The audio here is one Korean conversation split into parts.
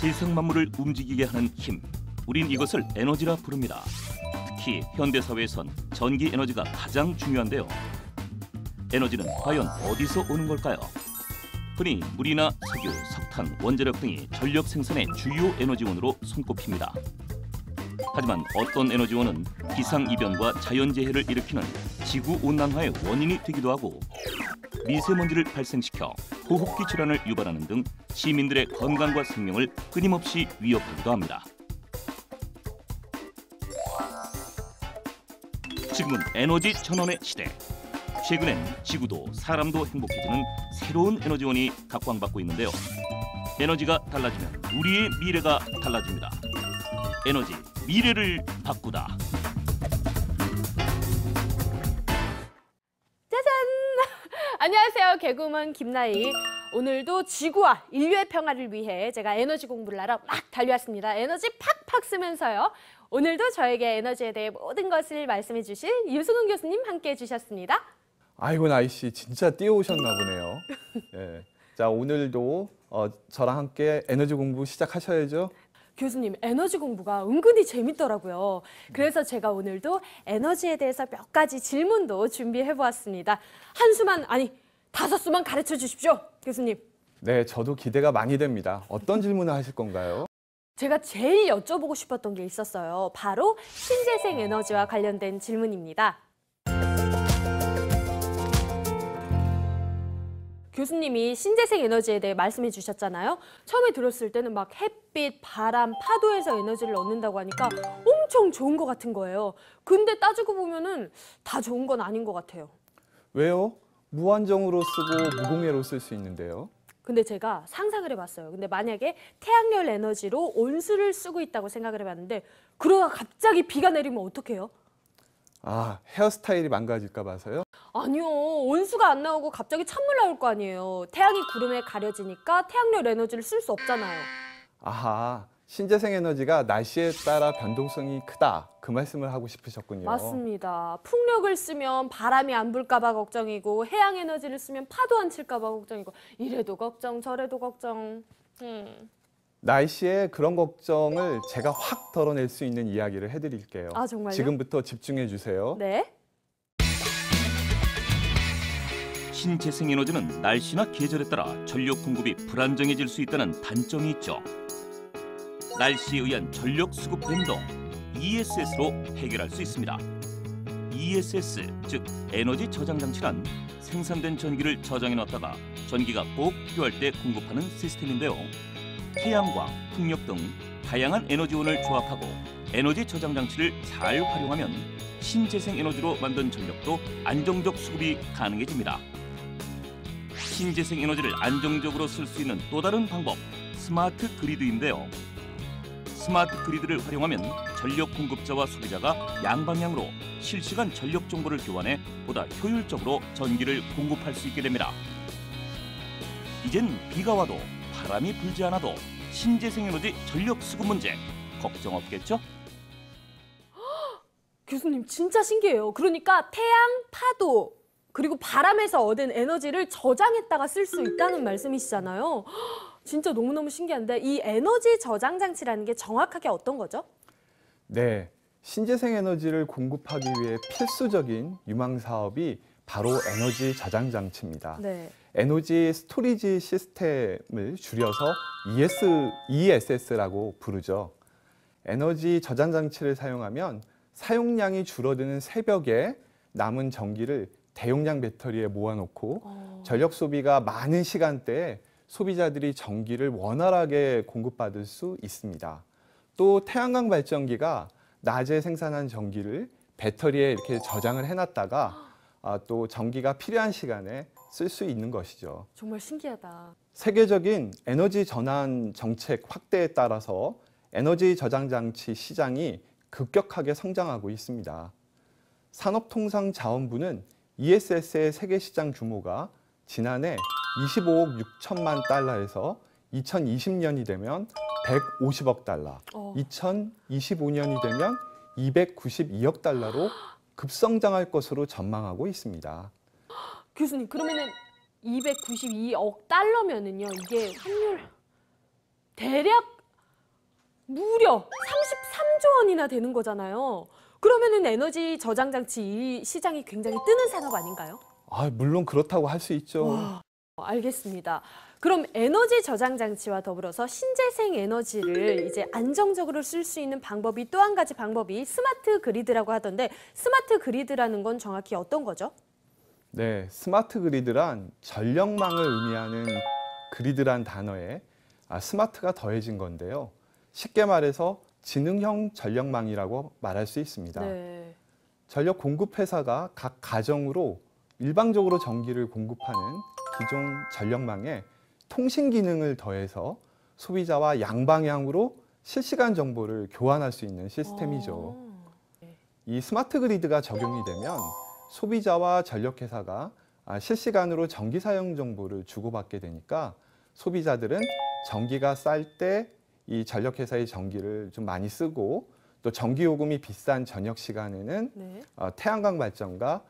세상 만물을 움직이게 하는 힘. 우린 이것을 에너지라 부릅니다. 특히 현대사회에선 전기 에너지가 가장 중요한데요. 에너지는 과연 어디서 오는 걸까요? 흔히 물이나 석유, 석탄, 원자력 등이 전력 생산의 주요 에너지원으로 손꼽힙니다. 하지만 어떤 에너지원은 기상이변과 자연재해를 일으키는 지구온난화의 원인이 되기도 하고 미세먼지를 발생시켜 호흡기 질환을 유발하는 등 시민들의 건강과 생명을 끊임없이 위협하기도 합니다. 지금은 에너지 전환의 시대. 최근엔 지구도 사람도 행복해지는 새로운 에너지원이 각광받고 있는데요. 에너지가 달라지면 우리의 미래가 달라집니다. 에너지, 미래를 바꾸다. 짜잔! 안녕하세요. 개그우먼 김나희. 오늘도 지구와 인류의 평화를 위해 제가 에너지 공부를 하러 막 달려왔습니다. 에너지 팍팍 쓰면서요. 오늘도 저에게 에너지에 대해 모든 것을 말씀해 주실 유승훈 교수님 함께해 주셨습니다. 아이고 나희 씨 진짜 뛰어오셨나 보네요. 네. 자 오늘도 저랑 함께 에너지 공부 시작하셔야죠. 교수님, 에너지 공부가 은근히 재밌더라고요. 그래서 제가 오늘도 에너지에 대해서 몇 가지 질문도 준비해 보았습니다. 한 수만, 아니 5수만 가르쳐 주십시오, 교수님. 네, 저도 기대가 많이 됩니다. 어떤 질문을 하실 건가요? 제가 제일 여쭤보고 싶었던 게 있었어요. 바로 신재생 에너지와 관련된 질문입니다. 교수님이 신재생 에너지에 대해 말씀해 주셨잖아요. 처음에 들었을 때는 막 햇빛, 바람, 파도에서 에너지를 얻는다고 하니까 엄청 좋은 것 같은 거예요. 근데 따지고 보면은 다 좋은 건 아닌 것 같아요. 왜요? 무한정으로 쓰고 무공해로 쓸 수 있는데요. 근데 제가 상상을 해봤어요. 근데 만약에 태양열 에너지로 온수를 쓰고 있다고 생각을 해봤는데 그러다 갑자기 비가 내리면 어떡해요? 아, 헤어스타일이 망가질까 봐서요? 아니요. 온수가 안 나오고 갑자기 찬물 나올 거 아니에요. 태양이 구름에 가려지니까 태양열 에너지를 쓸 수 없잖아요. 아하, 신재생 에너지가 날씨에 따라 변동성이 크다. 그 말씀을 하고 싶으셨군요. 맞습니다. 풍력을 쓰면 바람이 안 불까 봐 걱정이고 해양 에너지를 쓰면 파도 안 칠까 봐 걱정이고 이래도 걱정 저래도 걱정. 날씨에 그런 걱정을 제가 확 덜어낼 수 있는 이야기를 해드릴게요. 아, 정말요? 지금부터 집중해 주세요. 네. 신재생 에너지는 날씨나 계절에 따라 전력 공급이 불안정해질 수 있다는 단점이 있죠. 날씨에 의한 전력 수급 변동, ESS로 해결할 수 있습니다. ESS, 즉 에너지 저장 장치란 생산된 전기를 저장해 놨다가 전기가 꼭 필요할 때 공급하는 시스템인데요. 태양광, 풍력 등 다양한 에너지원을 조합하고 에너지 저장 장치를 잘 활용하면 신재생 에너지로 만든 전력도 안정적 수급이 가능해집니다. 신재생 에너지를 안정적으로 쓸 수 있는 또 다른 방법, 스마트 그리드인데요. 스마트 그리드를 활용하면 전력 공급자와 소비자가 양방향으로 실시간 전력 정보를 교환해 보다 효율적으로 전기를 공급할 수 있게 됩니다. 이젠 비가 와도 바람이 불지 않아도 신재생 에너지 전력 수급 문제 걱정 없겠죠? 교수님 진짜 신기해요. 그러니까 태양, 파도, 그리고 바람에서 얻은 에너지를 저장했다가 쓸 수 있다는 말씀이시잖아요. 진짜 너무너무 신기한데 이 에너지 저장 장치라는 게 정확하게 어떤 거죠? 네, 신재생 에너지를 공급하기 위해 필수적인 유망 사업이 바로 에너지 저장 장치입니다. 네. 에너지 스토리지 시스템을 줄여서 ESS라고 부르죠. 에너지 저장 장치를 사용하면 사용량이 줄어드는 새벽에 남은 전기를 대용량 배터리에 모아놓고 전력 소비가 많은 시간대에 소비자들이 전기를 원활하게 공급받을 수 있습니다. 또 태양광 발전기가 낮에 생산한 전기를 배터리에 이렇게 저장을 해놨다가 또 전기가 필요한 시간에 쓸 수 있는 것이죠. 정말 신기하다. 세계적인 에너지 전환 정책 확대에 따라서 에너지 저장 장치 시장이 급격하게 성장하고 있습니다. 산업통상자원부는 ESS의 세계 시장 규모가 지난해 25억 6천만 달러에서 2020년이 되면 150억 달러, 2025년이 되면 292억 달러로 급성장할 것으로 전망하고 있습니다. 교수님, 그러면은 292억 달러면은요, 이게 환율 대략 무려 33조 원이나 되는 거잖아요. 그러면은 에너지 저장 장치 이 시장이 굉장히 뜨는 산업 아닌가요? 아, 물론 그렇다고 할 수 있죠. 와, 알겠습니다. 그럼 에너지 저장 장치와 더불어서 신재생 에너지를 이제 안정적으로 쓸 수 있는 방법이 또 한 가지 방법이 스마트 그리드라고 하던데 스마트 그리드라는 건 정확히 어떤 거죠? 네, 스마트 그리드란 전력망을 의미하는 그리드란 단어에 스마트가 더해진 건데요. 쉽게 말해서 지능형 전력망이라고 말할 수 있습니다. 네. 전력 공급 회사가 각 가정으로 일방적으로 전기를 공급하는 기존 전력망에 통신 기능을 더해서 소비자와 양방향으로 실시간 정보를 교환할 수 있는 시스템이죠. 이 스마트 그리드가 적용이 되면 소비자와 전력회사가 실시간으로 전기 사용 정보를 주고받게 되니까 소비자들은 전기가 쌀 때 이 전력회사의 전기를 좀 많이 쓰고 또 전기요금이 비싼 저녁 시간에는 네. 태양광 발전과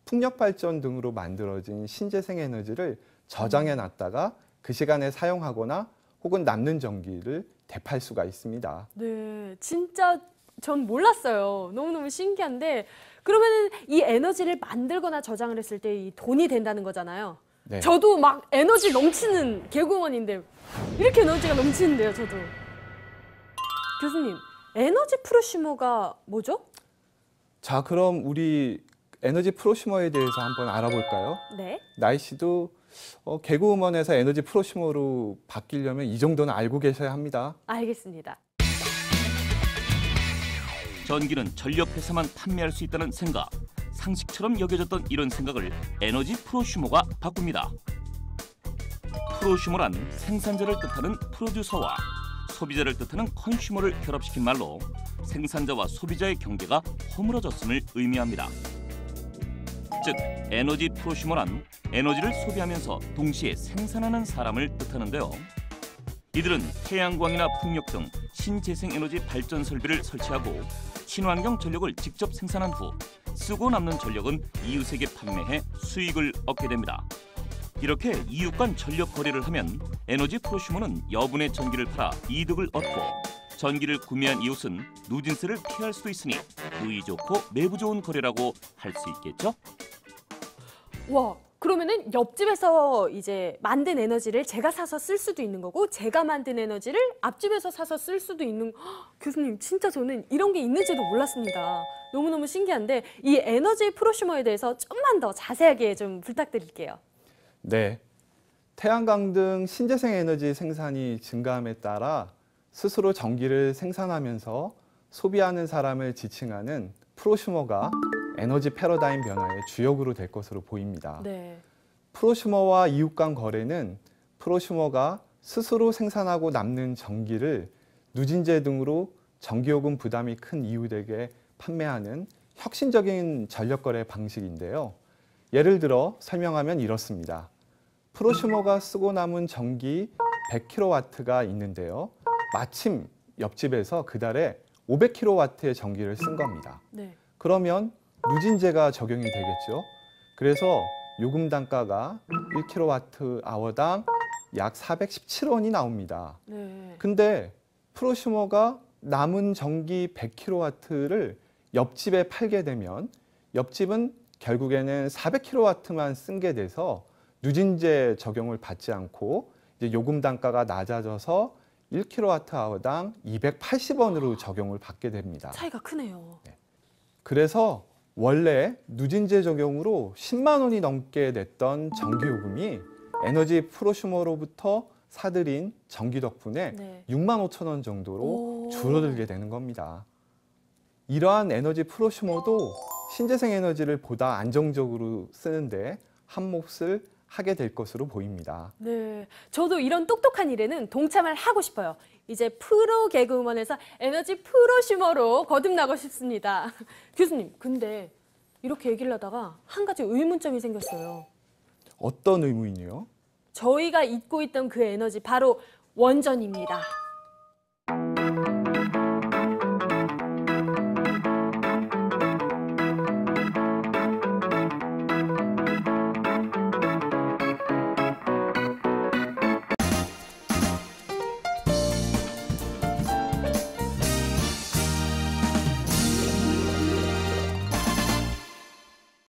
풍력 발전 등으로 만들어진 신재생 에너지를 저장해 놨다가 그 시간에 사용하거나 혹은 남는 전기를 대팔 수가 있습니다. 네, 진짜 전 몰랐어요. 너무너무 신기한데 그러면은 이 에너지를 만들거나 저장을 했을 때 이 돈이 된다는 거잖아요. 네. 저도 막 에너지 넘치는 개그우먼인데 이렇게 에너지가 넘치는데요, 저도. 교수님, 에너지 프로슈머가 뭐죠? 자, 그럼 우리 에너지 프로슈머에 대해서 한번 알아볼까요? 네. 나이 씨도 개그우먼에서 에너지 프로슈머로 바뀌려면 이 정도는 알고 계셔야 합니다. 알겠습니다. 전기는 전력회사만 판매할 수 있다는 생각, 상식처럼 여겨졌던 이런 생각을 에너지 프로슈머가 바꿉니다. 프로슈머란 생산자를 뜻하는 프로듀서와 소비자를 뜻하는 컨슈머를 결합시킨 말로 생산자와 소비자의 경계가 허물어졌음을 의미합니다. 즉, 에너지 프로슈머란 에너지를 소비하면서 동시에 생산하는 사람을 뜻하는데요. 이들은 태양광이나 풍력 등 신재생 에너지 발전 설비를 설치하고 친환경 전력을 직접 생산한 후 쓰고 남는 전력은 이웃에게 판매해 수익을 얻게 됩니다. 이렇게 이웃 간 전력 거래를 하면 에너지 프로슈머는 여분의 전기를 팔아 이득을 얻고 전기를 구매한 이웃은 누진세를 피할 수도 있으니 누이 좋고 매부 좋은 거래라고 할 수 있겠죠? 와, 그러면은 옆집에서 이제 만든 에너지를 제가 사서 쓸 수도 있는 거고 제가 만든 에너지를 앞집에서 사서 쓸 수도 있는 교수님, 진짜 저는 이런 게 있는지도 몰랐습니다. 너무너무 신기한데 이 에너지 프로슈머에 대해서 좀만 더 자세하게 좀 부탁드릴게요. 네, 태양광 등 신재생 에너지 생산이 증가함에 따라 스스로 전기를 생산하면서 소비하는 사람을 지칭하는 프로슈머가 에너지 패러다임 변화의 주역으로 될 것으로 보입니다. 네. 프로슈머와 이웃 간 거래는 프로슈머가 스스로 생산하고 남는 전기를 누진제 등으로 전기요금 부담이 큰 이웃에게 판매하는 혁신적인 전력거래 방식인데요. 예를 들어 설명하면 이렇습니다. 프로슈머가 쓰고 남은 전기 100kW가 있는데요. 마침 옆집에서 그달에 500kW의 전기를 쓴 겁니다. 네. 그러면 누진제가 적용이 되겠죠. 그래서 요금 단가가 1kWh당 약 417원이 나옵니다. 네. 근데 프로슈머가 남은 전기 100kW를 옆집에 팔게 되면 옆집은 결국에는 400kW만 쓴 게 돼서 누진제 적용을 받지 않고 이제 요금 단가가 낮아져서 1kWh당 280원으로 적용을 받게 됩니다. 차이가 크네요. 그래서 원래 누진제 적용으로 10만 원이 넘게 냈던 전기요금이 에너지 프로슈머로부터 사들인 전기 덕분에 네. 6만 5천 원 정도로 오. 줄어들게 되는 겁니다. 이러한 에너지 프로슈머도 신재생 에너지를 보다 안정적으로 쓰는데 한 몫을 하게 될 것으로 보입니다. 네, 저도 이런 똑똑한 일에는 동참을 하고 싶어요. 이제 프로 개그우먼에서 에너지 프로슈머로 거듭나고 싶습니다. 교수님, 근데 이렇게 얘기를 하다가 한 가지 의문점이 생겼어요. 어떤 의무인이요? 저희가 잊고 있던 그 에너지 바로 원전입니다.